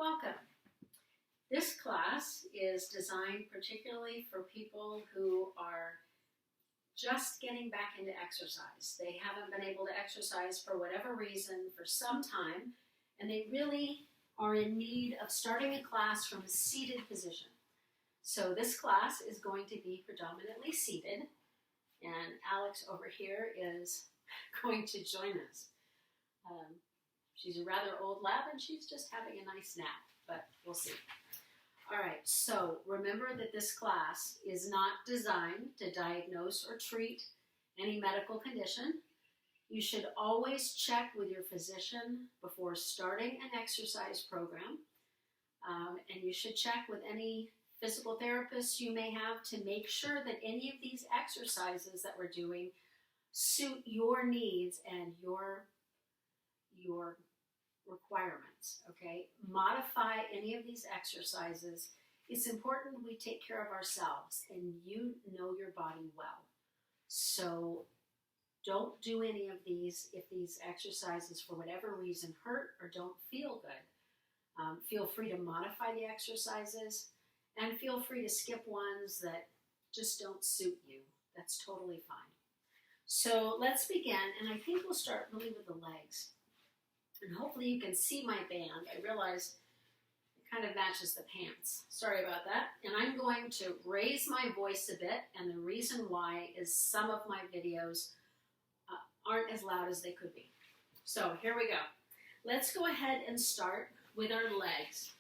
Welcome. This class is designed particularly for people who are just getting back into exercise. They haven't been able to exercise for whatever reason for some time, and they really are in need of starting a class from a seated position. So this class is going to be predominantly seated, and Alex over here is going to join us. She's a rather old lab, and she's just having a nice nap, but we'll see. All right, so remember that this class is not designed to diagnose or treat any medical condition. You should always check with your physician before starting an exercise program, and you should check with any physical therapists you may have to make sure that any of these exercises that we're doing suit your needs and your requirements, okay? Modify any of these exercises. It's important we take care of ourselves, and you know your body well. So don't do any of these if these exercises, for whatever reason, hurt or don't feel good. Feel free to modify the exercises, and feel free to skip ones that just don't suit you. That's totally fine. So let's begin, and I think we'll start really with the legs. And hopefully you can see my band. I realize it kind of matches the pants. Sorry about that. And I'm going to raise my voice a bit, and the reason why is some of my videos aren't as loud as they could be. So here we go. Let's go ahead and start with our legs.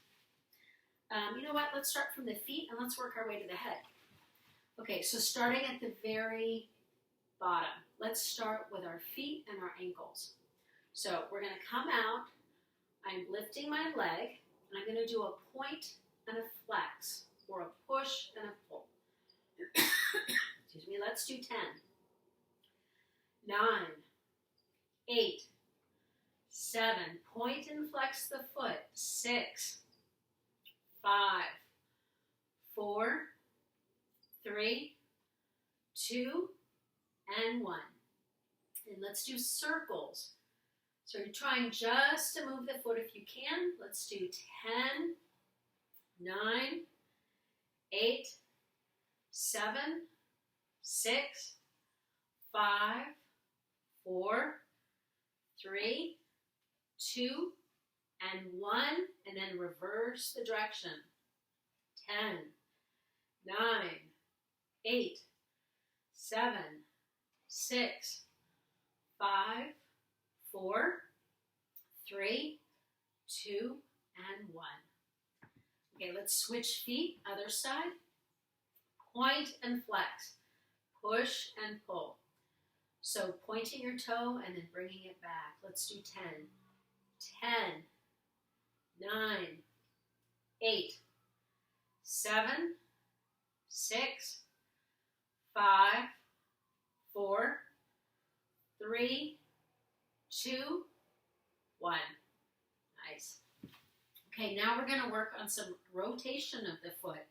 You know what? Let's start from the feet, and let's work our way to the head. Okay, so starting at the very bottom, let's start with our feet and our ankles. So we're going to come out, I'm lifting my leg, and I'm going to do a point and a flex, or a push and a pull. Excuse me, let's do 10, 9, 8, 7, point and flex the foot, 6, 5, 4, 3, 2, and 1. And let's do circles. So you're trying just to move the foot if you can. Let's do 10, 9, 8, 7, 6, 5, 4, 3, 2, and 1, and then reverse the direction. 10, 9, 8, 7, 6, 5, 4, 3, 2, and 1. Okay, let's switch feet, other side. Point and flex. Push and pull. So pointing your toe and then bringing it back. Let's do 10. 10, 9, 8, 7, 6, 5, 4, 3, 2, 1. Nice. Okay, now we're going to work on some rotation of the foot.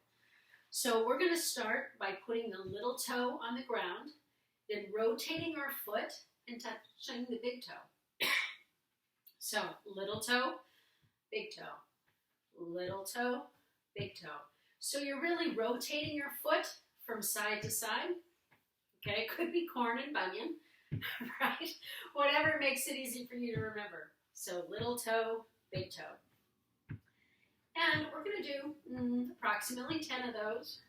So we're going to start by putting the little toe on the ground, then rotating our foot and touching the big toe. So little toe, big toe, little toe, big toe. So you're really rotating your foot from side to side. Okay, it could be corn and bunion. Right? Whatever makes it easy for you to remember. So little toe, big toe. And we're going to do approximately 10 of those.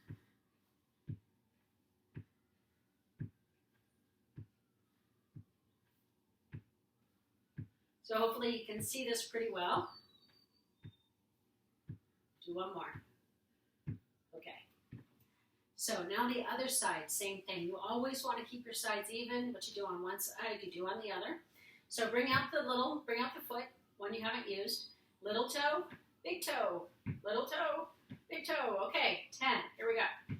So hopefully you can see this pretty well. Do one more. So now the other side, same thing. You always want to keep your sides even. What you do on one side, you do on the other. So bring out the foot, one you haven't used. Little toe, big toe, little toe, big toe. Okay, 10. Here we go.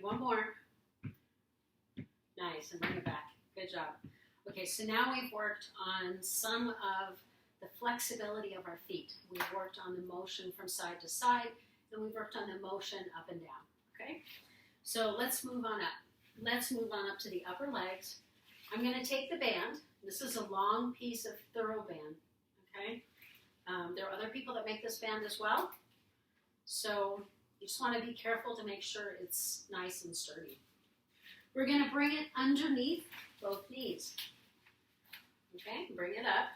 One more. Nice, and bring it back. Good job. Okay, so now we've worked on some of the flexibility of our feet. We've worked on the motion from side to side, and we've worked on the motion up and down, okay? So let's move on up. Let's move on up to the upper legs. I'm going to take the band. This is a long piece of thorough band, okay? There are other people that make this band as well. So you just want to be careful to make sure it's nice and sturdy. We're going to bring it underneath both knees. Okay, bring it up.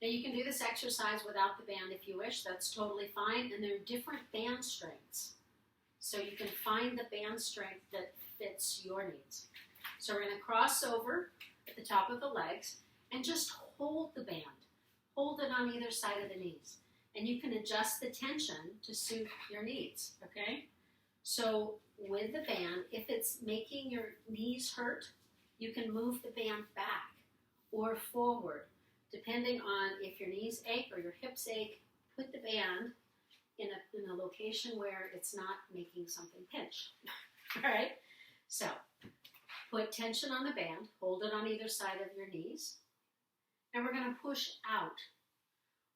Now you can do this exercise without the band if you wish. That's totally fine. And there are different band strengths. So you can find the band strength that fits your needs. So we're going to cross over at the top of the legs and just hold the band. Hold it on either side of the knees. And you can adjust the tension to suit your needs, okay? So with the band, if it's making your knees hurt, you can move the band back or forward, depending on if your knees ache or your hips ache. Put the band in a location where it's not making something pinch, all right? So put tension on the band, hold it on either side of your knees, and we're going to push out.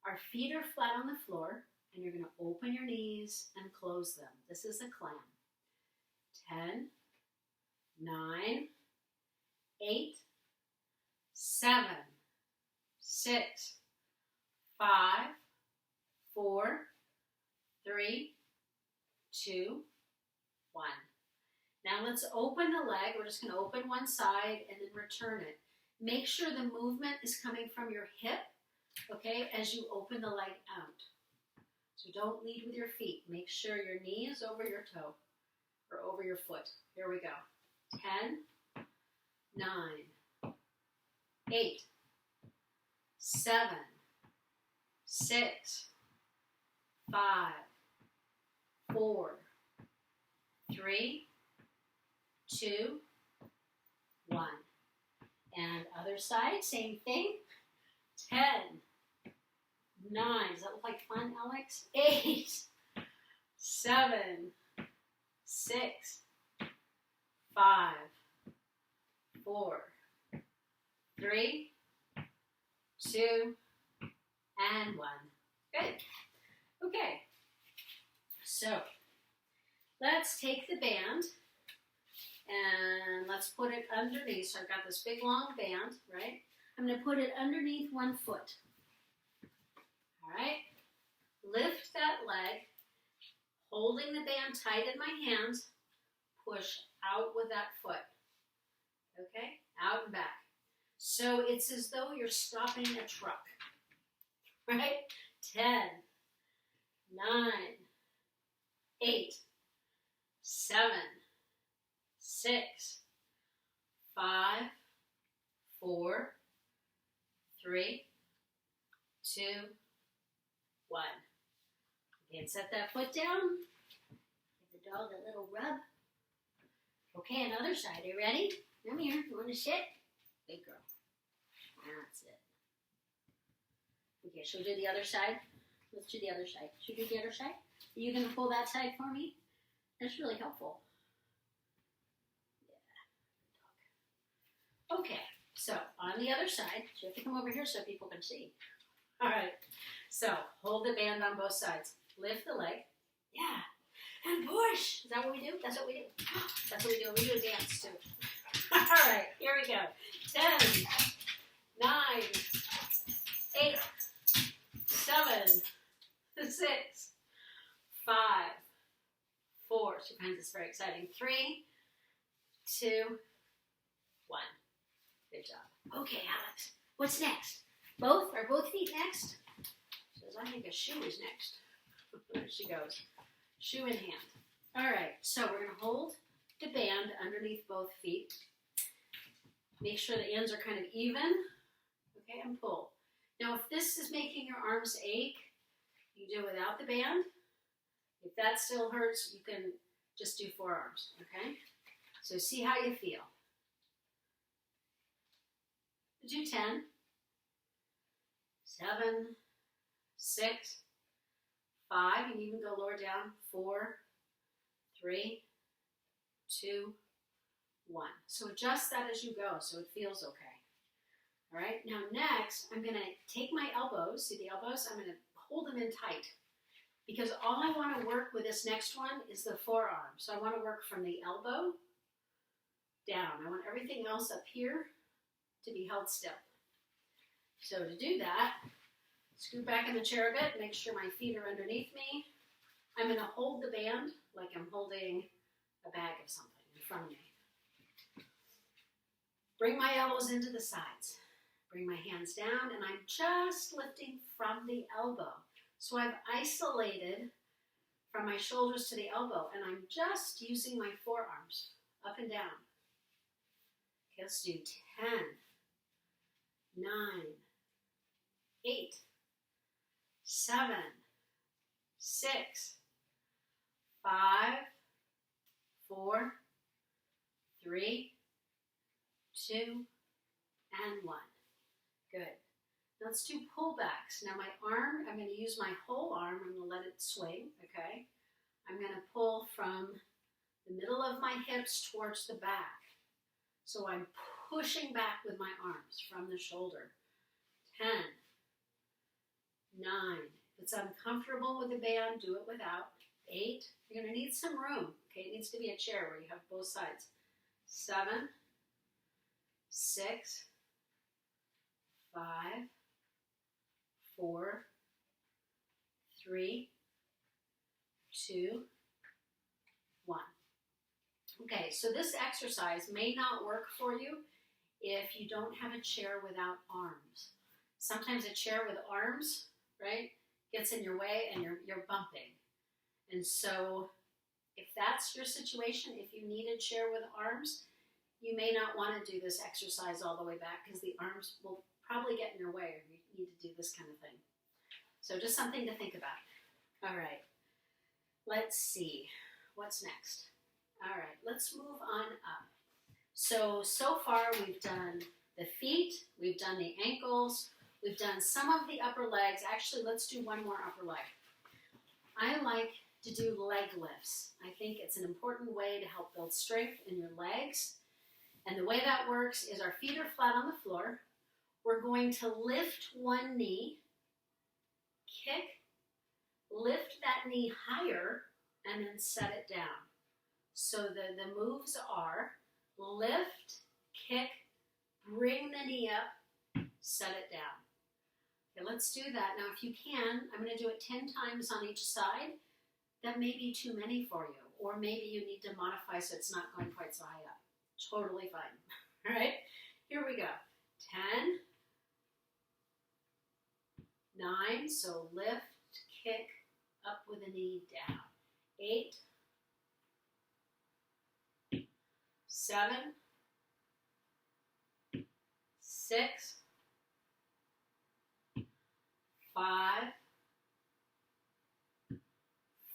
Our feet are flat on the floor, and you're going to open your knees and close them. This is a clam. 10, 9, 8, 7, 6, 5, 4, 3, 2, 1. Now let's open the leg. We're just going to open one side and then return it. Make sure the movement is coming from your hip, okay, as you open the leg out. So don't lead with your feet. Make sure your knee is over your toe or over your foot. Here we go. 10, 9, 8, 7, 6, 5, 4, 3, 2, 1. And other side, same thing. 10, 9, does that look like fun, Alex? 8, 7, 6, 5, 4, 3, 2, and 1. Good. Okay. So let's take the band and let's put it underneath. So I've got this big long band, right? I'm going to put it underneath one foot. All right? Lift that leg, holding the band tight in my hands, push out with that foot. Okay? Out and back. So it's as though you're stopping a truck. Right? 10, 9, 8, 7, 6, 5, 4, 3, 2, 1. Okay, and set that foot down. Give the dog a little rub. Okay, another side. Are you ready? Come here. You want to sit? Good girl. That's it. Okay, should we do the other side? Let's do the other side. Should we do the other side? Are you going to pull that side for me? That's really helpful. Yeah. Okay, so on the other side, so you have to come over here so people can see. All right, so hold the band on both sides. Lift the leg. Yeah, and push. Is that what we do? That's what we do. That's what we do. We do a dance too. All right, here we go. 10, 9, 8, 7, 6, 5, 4. She finds this very exciting. 3, 2, 1. Good job. Okay, Alex. What's next? Are both feet next? She says, I think a shoe is next. There she goes. Shoe in hand. All right, so we're going to hold the band underneath both feet. Make sure the ends are kind of even. Okay, and pull. Now, if this is making your arms ache, you do it without the band. If that still hurts, you can just do forearms, okay? So see how you feel. Do 10, 7, 6, 5. You can even go lower down. 4, 3, 2, 1. So adjust that as you go so it feels okay. All right, now next, I'm gonna take my elbows, see the elbows? I'm gonna hold them in tight because all I wanna work with this next one is the forearm. So I wanna work from the elbow down. I want everything else up here to be held still. So to do that, scoot back in the chair a bit, make sure my feet are underneath me. I'm gonna hold the band like I'm holding a bag of something in front of me. Bring my elbows into the sides. Bring my hands down, and I'm just lifting from the elbow. So I've isolated from my shoulders to the elbow, and I'm just using my forearms up and down. Okay, let's do 10, 9, 8, 7, 6, 5, 4, 3, 2, and 1. Good. Now let's do pullbacks. Now my arm, I'm going to use my whole arm. I'm going to let it swing, okay? I'm going to pull from the middle of my hips towards the back. So I'm pushing back with my arms from the shoulder. 10, 9. If it's uncomfortable with the band, do it without. 8. You're going to need some room. Okay, it needs to be a chair where you have both sides. 7, 6, 5, 4, 3, 2, 1. Okay, so this exercise may not work for you if you don't have a chair without arms. Sometimes a chair with arms, right, gets in your way and you're bumping. And so if that's your situation, if you need a chair with arms, you may not want to do this exercise all the way back because the arms will probably get in your way or you need to do this kind of thing. So just something to think about. All right, let's see. What's next? All right, let's move on up. So far we've done the feet, we've done the ankles, we've done some of the upper legs. Actually, let's do one more upper leg. I like to do leg lifts. I think it's an important way to help build strength in your legs. And the way that works is our feet are flat on the floor. We're going to lift one knee, kick, lift that knee higher, and then set it down. So the moves are lift, kick, bring the knee up, set it down. Okay, let's do that. Now if you can, I'm going to do it 10 times on each side. That may be too many for you, or maybe you need to modify so it's not going quite so high up. Totally fine. All right, here we go. 10, 9, so lift, kick, up with the knee, down. 8, 7, 6, 5,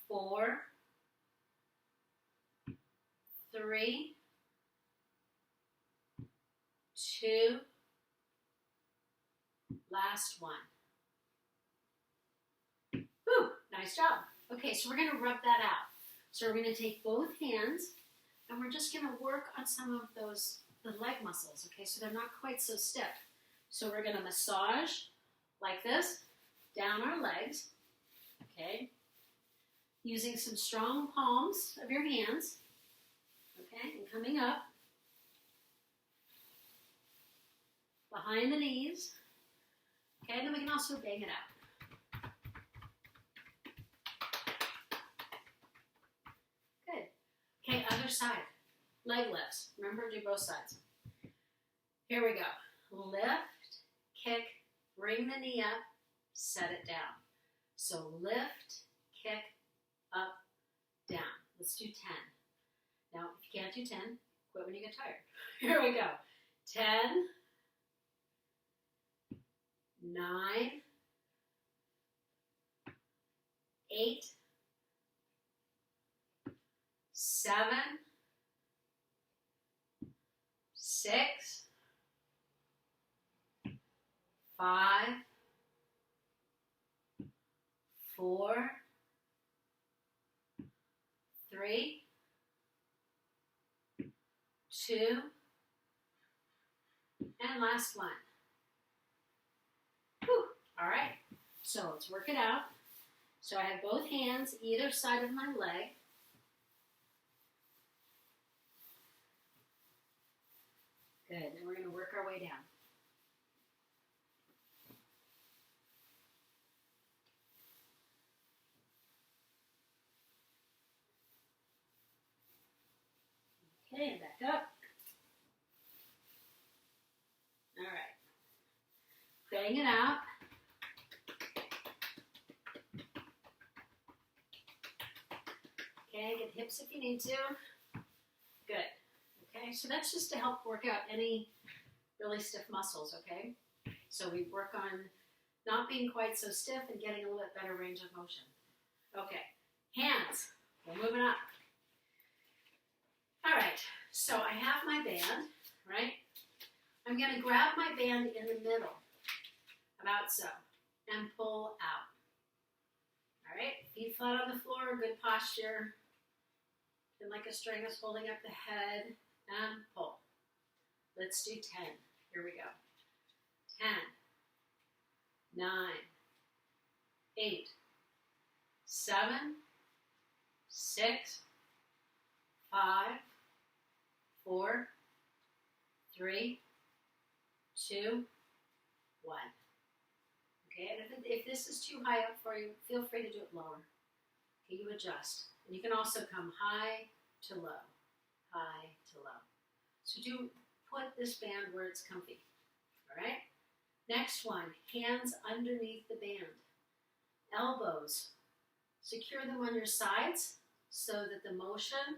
4, 3, 2, last one. Whew, nice job. Okay, so we're going to rub that out. So we're going to take both hands and we're just going to work on some of the leg muscles, okay, so they're not quite so stiff. So we're going to massage like this down our legs, okay, using some strong palms of your hands, okay, and coming up behind the knees, okay, and then we can also bang it out. Good. Okay, other side. Leg lifts. Remember, do both sides. Here we go. Lift, kick, bring the knee up, set it down. So lift, kick, up, down. Let's do 10. Now, if you can't do 10, quit when you get tired. Here we go. 10, 9, 8, 7, 6, 5, 4, 3, 2, and last one. So let's work it out. So I have both hands either side of my leg. Good, and we're going to work our way down. Okay, and back up. All right. Bang it out. Okay, get hips if you need to. Good. Okay, so that's just to help work out any really stiff muscles, okay? So we work on not being quite so stiff and getting a little bit better range of motion. Okay, hands. We're moving up. All right, so I have my band, right? I'm going to grab my band in the middle, about so, and pull out. All right, feet flat on the floor, good posture. And like a string is holding up the head, and pull. Let's do 10. Here we go. 10, 9, 8, 7, 6, 5, 4, 3, 2, 1. Okay, and if this is too high up for you, feel free to do it lower. Okay, you adjust. And you can also come high to low, high to low. So do put this band where it's comfy, all right? Next one, hands underneath the band. Elbows, secure them on your sides so that the motion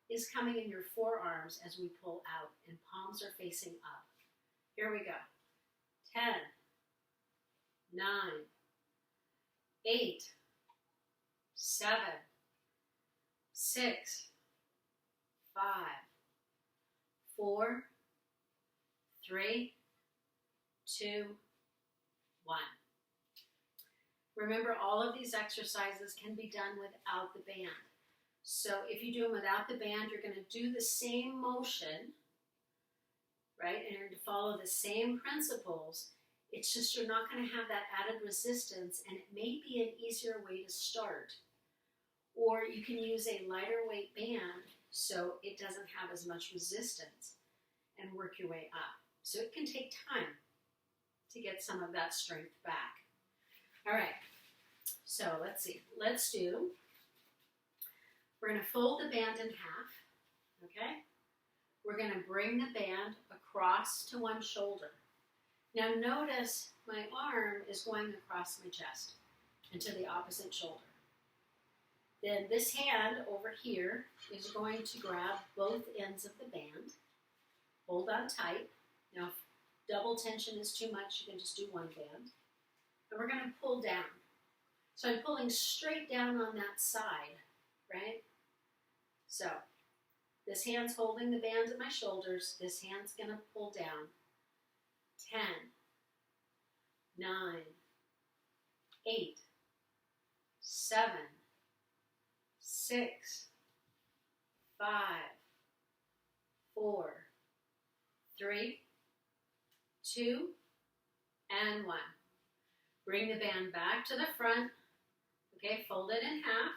is coming in your forearms as we pull out and palms are facing up. Here we go. 10, 9, 8, 7, 6, 5, 4, 3, 2, 1. Remember, all of these exercises can be done without the band. So if you do them without the band, you're going to do the same motion, right? And you're going to follow the same principles. It's just you're not going to have that added resistance, and it may be an easier way to start. Or you can use a lighter weight band so it doesn't have as much resistance and work your way up. So it can take time to get some of that strength back. All right, so let's see. We're going to fold the band in half, okay? We're going to bring the band across to one shoulder. Now notice my arm is going across my chest and to the opposite shoulder. Then this hand over here is going to grab both ends of the band. Hold on tight. Now if double tension is too much, you can just do one band. And we're going to pull down. So I'm pulling straight down on that side, right? So this hand's holding the band at my shoulders. This hand's going to pull down. 10, 9, 8, 7, 6, 5, 4, 3, 2, and 1. Bring the band back to the front. Okay, fold it in half.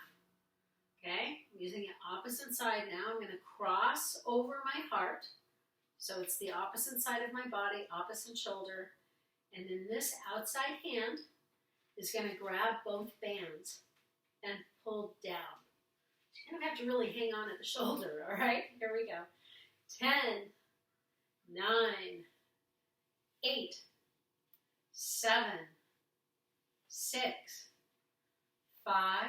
Okay, I'm using the opposite side now. I'm going to cross over my heart. So it's the opposite side of my body, opposite shoulder. And then this outside hand is going to grab both bands and pull down. You kind of have to really hang on at the shoulder, all right? Here we go. 10, 9, 8, 7, 6, 5,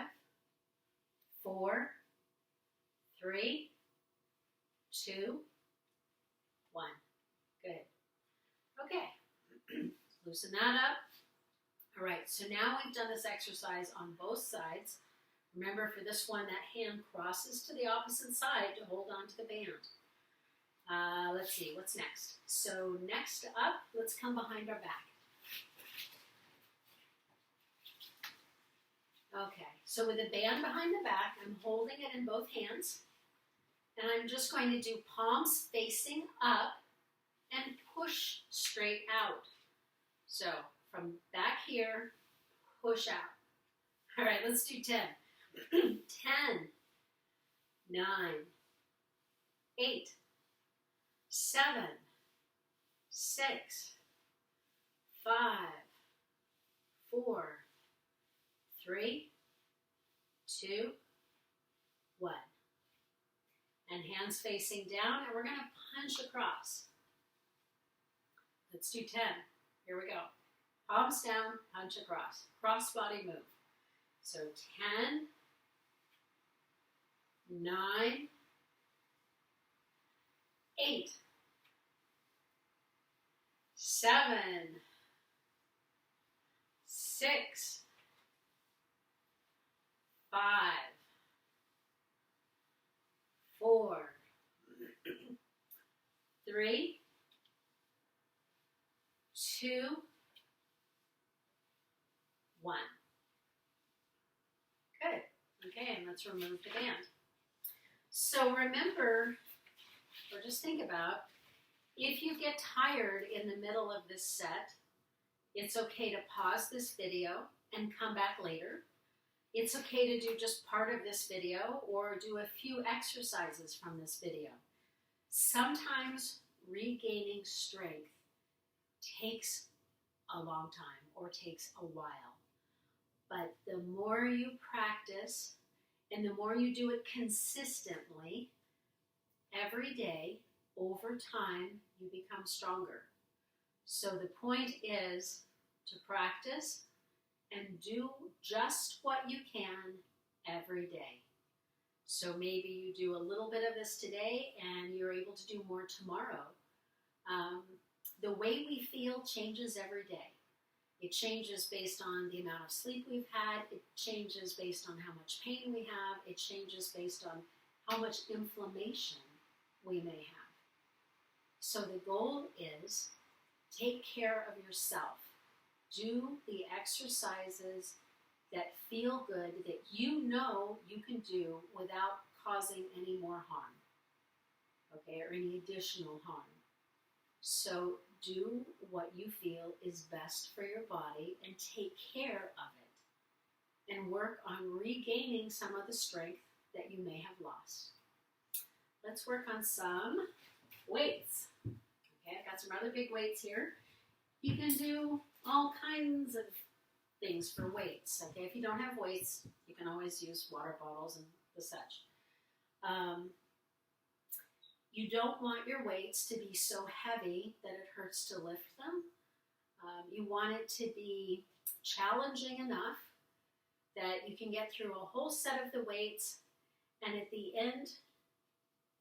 4, 3, 2, 1. Good. Okay. Loosen that up. All right, so now we've done this exercise on both sides. Remember, for this one, that hand crosses to the opposite side to hold on to the band. Let's see, what's next? So next up, let's come behind our back. Okay, so with the band behind the back, I'm holding it in both hands. And I'm just going to do palms facing up and push straight out. So from back here, push out. All right, let's do 10. 10, 9, 8, 7, 6, 5, 4, 3, 2, 1. And hands facing down, and we're going to punch across. Let's do 10. Here we go. Palms down, punch across. Cross body move. So 10, 9, 8, 7, 6, 5, 4, 3, 2, 1. Good. Okay, and let's remove the band. So remember, or just think about, if you get tired in the middle of this set, it's okay to pause this video and come back later. It's okay to do just part of this video or do a few exercises from this video. Sometimes regaining strength takes a long time or takes a while. But the more you practice and the more you do it consistently, every day, over time, you become stronger. So the point is to practice and do just what you can every day. So maybe you do a little bit of this today and you're able to do more tomorrow. The way we feel changes every day. It changes based on the amount of sleep we've had. It changes based on how much pain we have. It changes based on how much inflammation we may have. So the goal is take care of yourself. Do the exercises that feel good, that you know you can do without causing any more harm, okay, or any additional harm. So do what you feel is best for your body and take care of it. And work on regaining some of the strength that you may have lost. Let's work on some weights. Okay, I've got some rather big weights here. You can do all kinds of things for weights. Okay, if you don't have weights, you can always use water bottles and the such. You don't want your weights to be so heavy that it hurts to lift them. You want it to be challenging enough that you can get through a whole set of the weights, and at the end,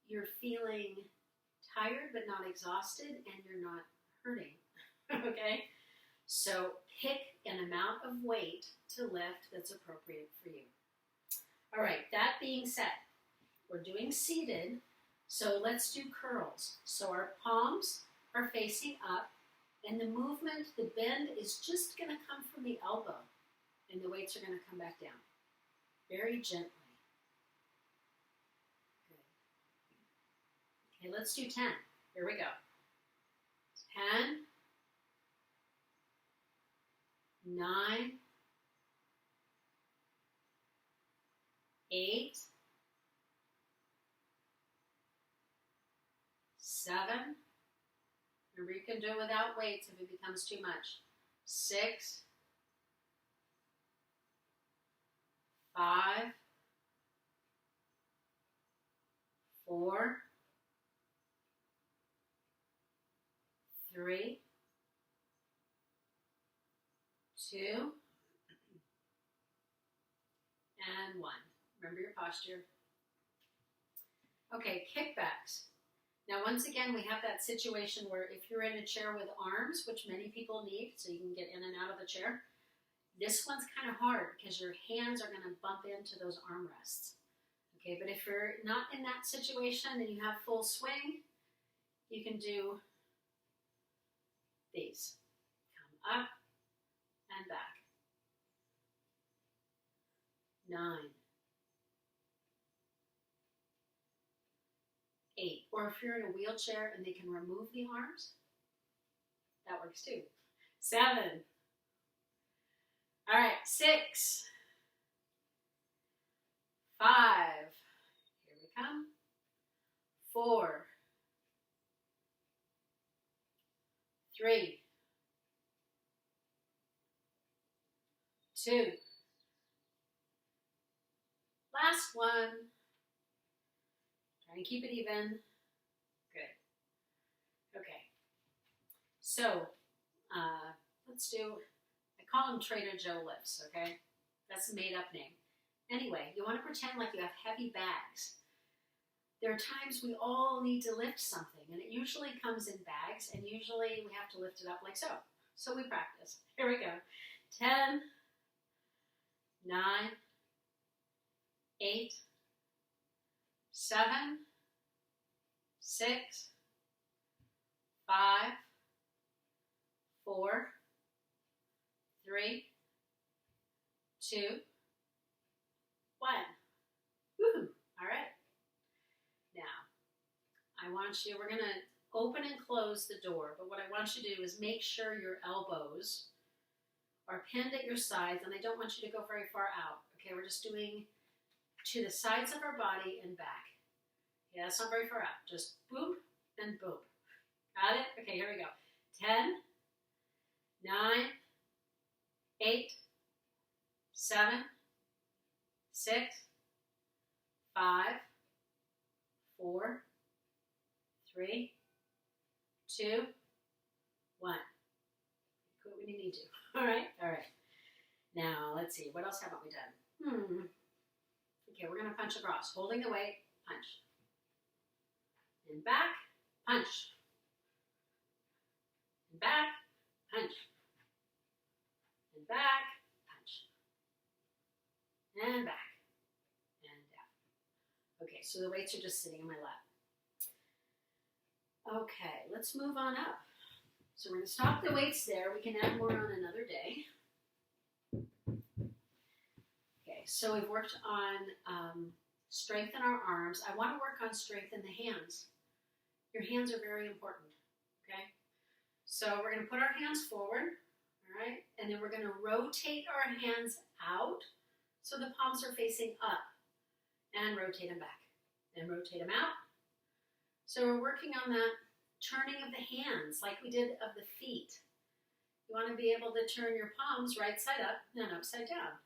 you're feeling tired but not exhausted, and you're not hurting. Okay? So pick an amount of weight to lift that's appropriate for you. All right, that being said, we're doing seated, so let's do curls. So our palms are facing up, and the movement, the bend is just going to come from the elbow, and the weights are going to come back down very gently. Good. Okay, let's do 10. Here we go. 10, 9, 8, 7. Remember, you can do it without weights if it becomes too much. 6, 5, 4, 3, 2, and 1. Remember your posture. Okay, kickbacks. Now, once again, we have that situation where if you're in a chair with arms, which many people need, so you can get in and out of the chair, this one's kind of hard because your hands are going to bump into those armrests. Okay, but if you're not in that situation and you have full swing, you can do these. Come up and back. 9, 8. Or if you're in a wheelchair and they can remove the arms, that works too. 7, All right, 6, 5, here we come, 4, 3, 2, last one. Try and keep it even. Good. Okay. So, let's do, I call them Trader Joe lifts, okay? That's a made-up name. Anyway, you want to pretend like you have heavy bags. There are times we all need to lift something, and it usually comes in bags, and usually we have to lift it up like so. So we practice. Here we go. 10, 9, 8, 7, 6, 5, 4, 3, 2, 1. Woohoo! All right. Now, I want you, we're going to open and close the door, but what I want you to do is make sure your elbows are pinned at your sides, and I don't want you to go very far out. Okay, we're just doing to the sides of our body and back. Yeah, that's not very far out. Just boop and boop. Got it? Okay, here we go. 10, 9, 8, 7, 6, 5, 4, 3, 2, 1. Quit when you need to. All right? All right. Now, let's see. What else haven't we done? Okay, we're going to punch across. Holding the weight, punch. And back, punch. And back, punch. And back, punch. And back. And down. Okay, so the weights are just sitting in my lap. Okay, let's move on up. So we're going to stop the weights there. We can add more on another day. Okay, so we've worked on strength in our arms. I want to work on strength in the hands. Your hands are very important, okay? So we're going to put our hands forward, all right? And then we're going to rotate our hands out so the palms are facing up and rotate them back and rotate them out. So we're working on that turning of the hands like we did of the feet. You want to be able to turn your palms right side up and upside down,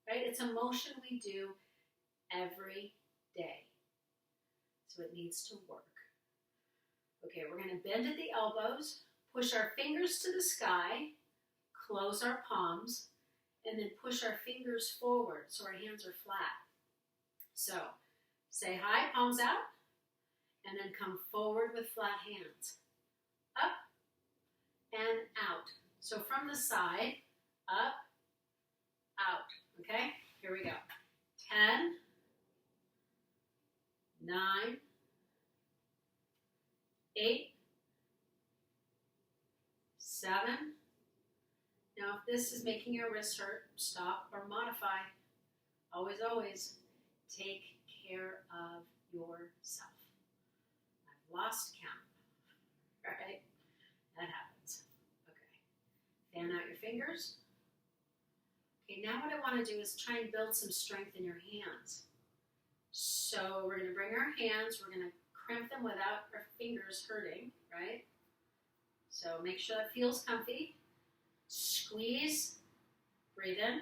right? It's a motion we do every day. So it needs to work. Okay, we're going to bend at the elbows, push our fingers to the sky, close our palms, and then push our fingers forward so our hands are flat. So, say hi, palms out, and then come forward with flat hands. Up and out. So from the side, up, out. Okay, here we go. 10, 9, 8, 7. Now if this is making your wrist hurt, stop or modify. Always, always take care of yourself. I've lost count. All right? That happens. Okay. Fan out your fingers. Okay, now what I want to do is try and build some strength in your hands. So we're going to bring our hands, we're going to crimp them without our fingers hurting, right? So make sure that feels comfy. Squeeze, breathe in,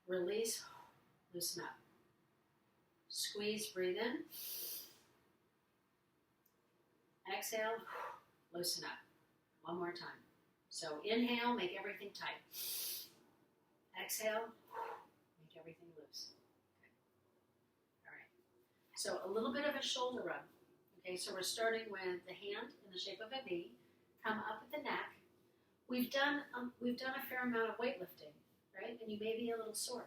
release, loosen up. Squeeze, breathe in. Exhale, loosen up. One more time. So inhale, make everything tight. Exhale, make everything loose. Okay. All right. So a little bit of a shoulder rub. Okay, so we're starting with the hand in the shape of a V. Come up at the neck. We've done a fair amount of weightlifting, right? And you may be a little sore.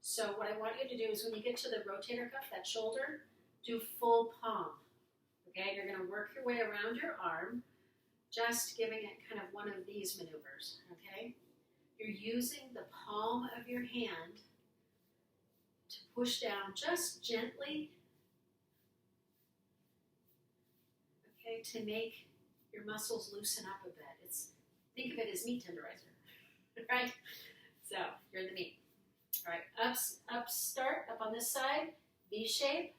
So what I want you to do is when you get to the rotator cuff, that shoulder, do full palm. Okay, you're going to work your way around your arm, just giving it kind of one of these maneuvers, okay? You're using the palm of your hand to push down just gently, okay, to make your muscles loosen up a bit. Think of it as meat tenderizer, right? start, up on this side, V shape.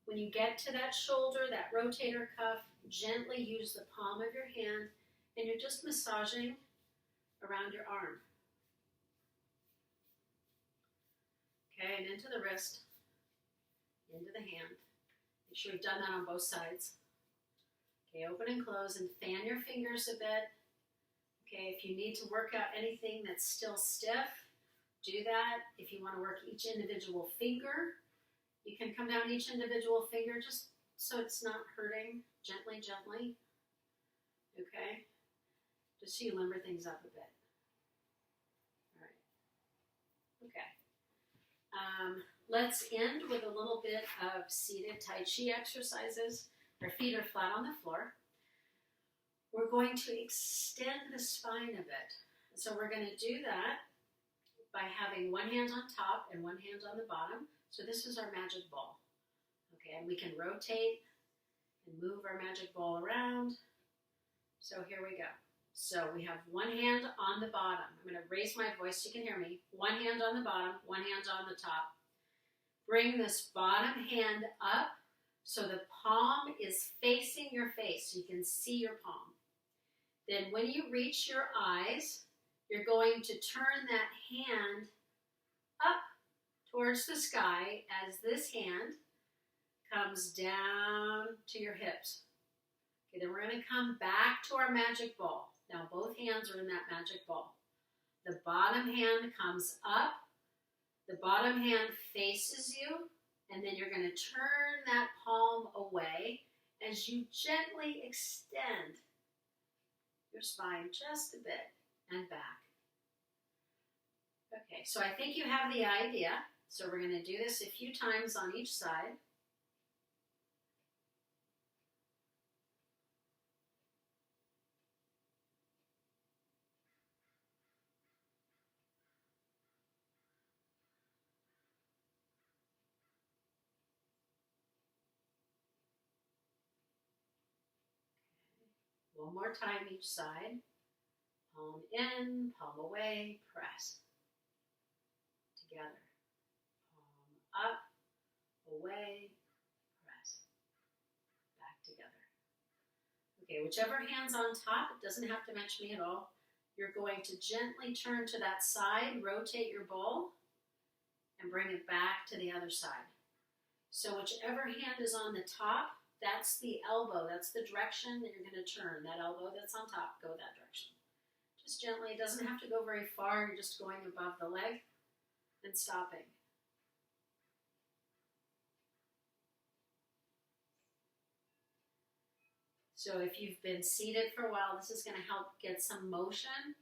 When you get to that shoulder, that rotator cuff, gently use the palm of your hand, and you're just massaging around your arm. Okay, and into the wrist, into the hand. Make sure you've done that on both sides. Okay, open and close, and fan your fingers a bit. Okay, if you need to work out anything that's still stiff, do that. If you want to work each individual finger, you can come down each individual finger just so it's not hurting. Gently, gently. Okay? Just so you limber things up a bit. All right. Okay. Let's end with a little bit of seated Tai Chi exercises. Our feet are flat on the floor. We're going to extend the spine a bit. So we're going to do that by having one hand on top and one hand on the bottom. So this is our magic ball. Okay, and we can rotate and move our magic ball around. So here we go. So we have one hand on the bottom. I'm going to raise my voice so you can hear me. One hand on the bottom, one hand on the top. Bring this bottom hand up so the palm is facing your face so you can see your palm. Then when you reach your eyes, you're going to turn that hand up towards the sky as this hand comes down to your hips. Okay, then we're going to come back to our magic ball. Now both hands are in that magic ball. The bottom hand comes up, the bottom hand faces you, and then you're going to turn that palm away as you gently extend your spine just a bit and back. Okay, so I think you have the idea. So we're going to do this a few times on each side. One more time each side. Palm in, palm away, press. Together. Palm up, away, press. Back together. Okay, whichever hand's on top, it doesn't have to match me at all. You're going to gently turn to that side, rotate your ball, and bring it back to the other side. So whichever hand is on the top, that's the elbow. That's the direction that you're going to turn. That elbow that's on top, go that direction. Just gently. It doesn't have to go very far. You're just going above the leg and stopping. So if you've been seated for a while, this is going to help get some motion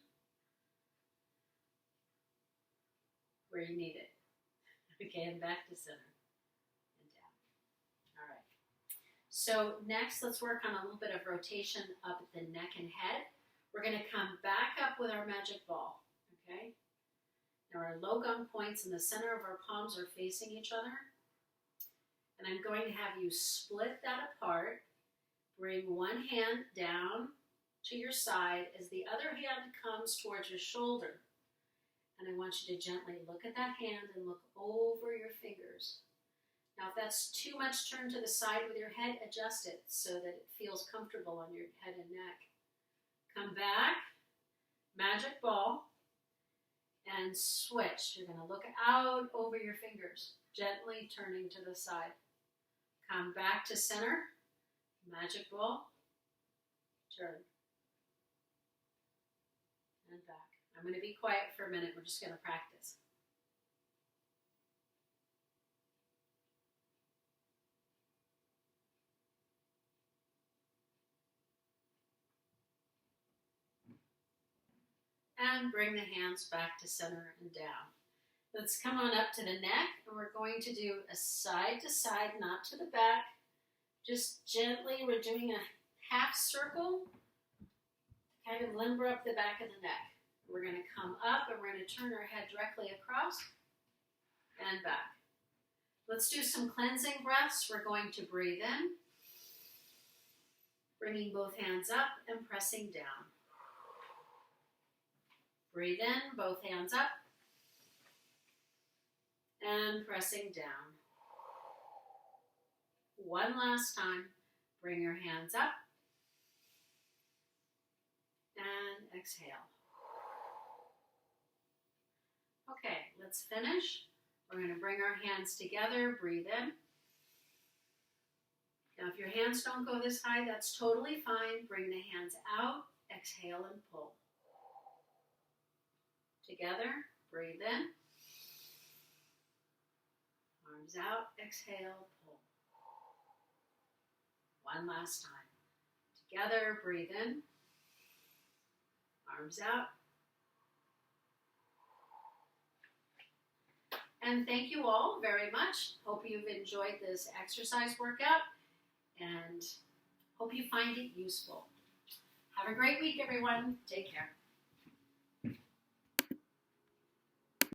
where you need it. Okay, and back to center and down. All right. So next, let's work on a little bit of rotation up at the neck and head. We're going to come back up with our magic ball. Okay. Now our low gum points in the center of our palms are facing each other. And I'm going to have you split that apart. Bring one hand down to your side as the other hand comes towards your shoulder. And I want you to gently look at that hand and look over your fingers. Now if that's too much turn to the side with your head, adjust it so that it feels comfortable on your head and neck. Come back, magic ball, and switch. You're going to look out over your fingers, gently turning to the side. Come back to center, magic ball, turn, and back. I'm going to be quiet for a minute. We're just going to practice. And bring the hands back to center and down. Let's come on up to the neck, and we're going to do a side to side, not to the back. Just gently, we're doing a half circle, kind of limber up the back of the neck. We're going to come up, and we're going to turn our head directly across and back. Let's do some cleansing breaths. We're going to breathe in, bringing both hands up and pressing down. Breathe in, both hands up. and pressing down. One last time. Bring your hands up and exhale. Okay, let's finish. We're going to bring our hands together, breathe in. Now, if your hands don't go this high, that's totally fine. Bring the hands out, exhale and pull. Together, breathe in. Arms out, exhale, pull. One last time. Together, breathe in. Arms out. And thank you all very much. Hope you've enjoyed this exercise workout and hope you find it useful. Have a great week, everyone. Take care.